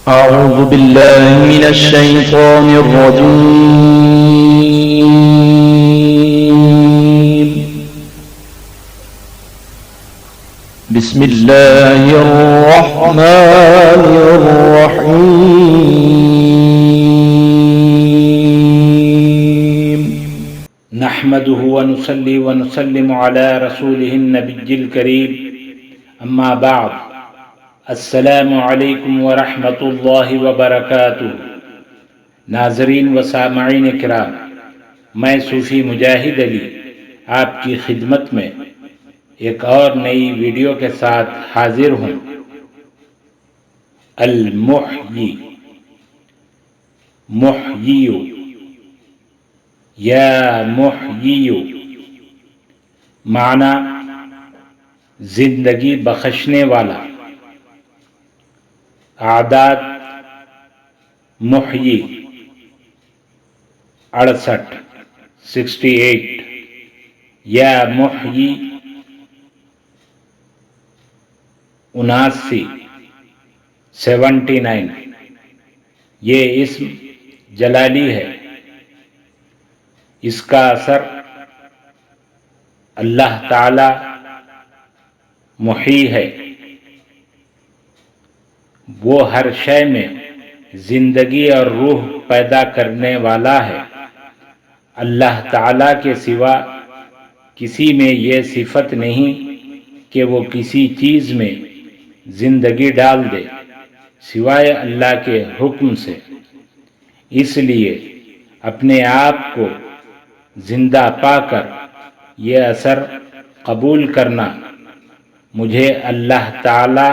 أعوذ بالله من الشيطان الرجيم. بسم الله الرحمن الرحيم. نحمده ونصلي ونسلم على رسوله النبي الكريم اما بعد السلام علیکم ورحمۃ اللہ وبرکاتہ۔ ناظرین و سامعین کرام، میں صوفی مجاہد علی آپ کی خدمت میں ایک اور نئی ویڈیو کے ساتھ حاضر ہوں۔ المحیی، محیی، یا محیی، معنی زندگی بخشنے والا۔ اعداد محیی 68 یا محیی 79 یہ اسم جلالی ہے۔ اس کا اثر اللہ تعالی محیی ہے، وہ ہر شے میں زندگی اور روح پیدا کرنے والا ہے۔ اللہ تعالیٰ کے سوا کسی میں یہ صفت نہیں کہ وہ کسی چیز میں زندگی ڈال دے سوائے اللہ کے حکم سے۔ اس لیے اپنے آپ کو زندہ پا کر یہ اثر قبول کرنا، مجھے اللہ تعالی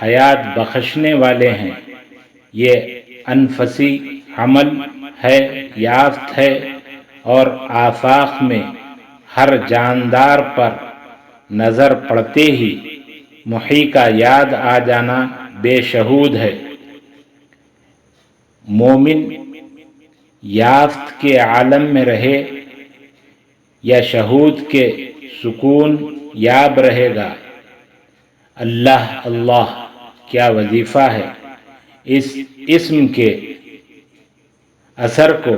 حیات بخشنے والے ہیں، یہ انفسی عمل ہے، یافت ہے، اور آفاق میں ہر جاندار پر نظر پڑتے ہی محیی کا یاد آ جانا بے شہود ہے۔ مومن یافت کے عالم میں رہے یا شہود کے سکون یاب رہے گا، اللہ اللہ کیا وظیفہ ہے۔ اس اسم کے اثر کو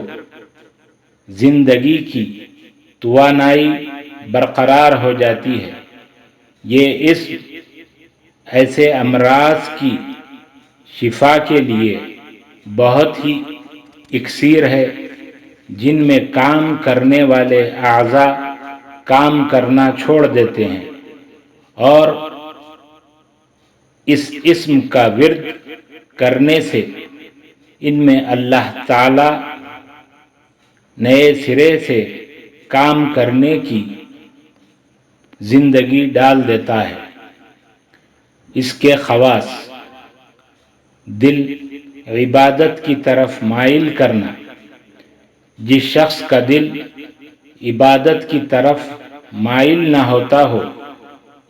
زندگی کی توانائی برقرار ہو جاتی ہے۔ یہ اسم ایسے امراض کی شفا کے لیے بہت ہی اکسیر ہے جن میں کام کرنے والے اعضاء کام کرنا چھوڑ دیتے ہیں، اور اس اسم کا ورد کرنے سے ان میں اللہ تعالی نئے سرے سے کام کرنے کی زندگی ڈال دیتا ہے۔ اس کے خواص: دل عبادت کی طرف مائل کرنا۔ جس شخص کا دل عبادت کی طرف مائل نہ ہوتا ہو،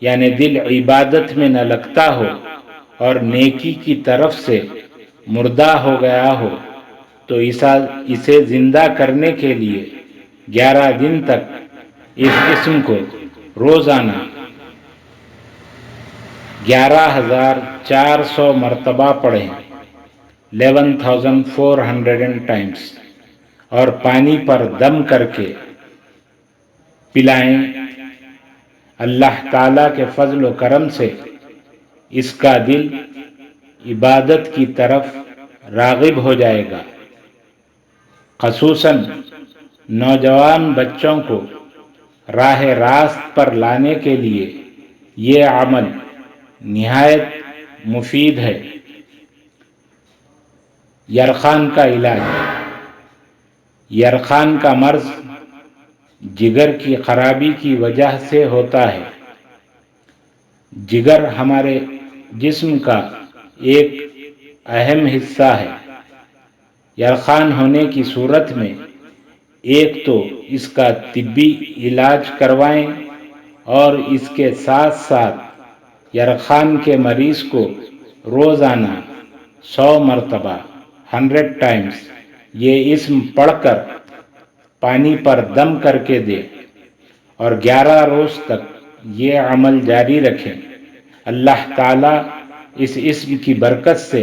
یعنی دل عبادت میں نہ لگتا ہو اور نیکی کی طرف سے مردہ ہو گیا ہو، تو اسے زندہ کرنے کے لیے 11 دن تک اس اسم کو روزانہ 11,400 مرتبہ پڑھیں، 11,400 times، اور پانی پر دم کر کے پلائیں۔ اللہ تعالیٰ کے فضل و کرم سے اس کا دل عبادت کی طرف راغب ہو جائے گا۔ خصوصاً نوجوان بچوں کو راہ راست پر لانے کے لیے یہ عمل نہایت مفید ہے۔ یرخان کا علاج۔ یرخان کا مرض جگر کی خرابی کی وجہ سے ہوتا ہے۔ جگر ہمارے جسم کا ایک اہم حصہ ہے۔ یرخان ہونے کی صورت میں ایک تو اس کا طبی علاج کروائیں، اور اس کے ساتھ ساتھ یرخان کے مریض کو روزانہ 100 مرتبہ 100 times یہ اسم پڑھ کر پانی پر دم کر کے دے، اور 11 روز تک یہ عمل جاری رکھیں۔ اللہ تعالیٰ اس اسم کی برکت سے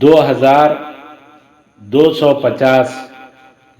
2250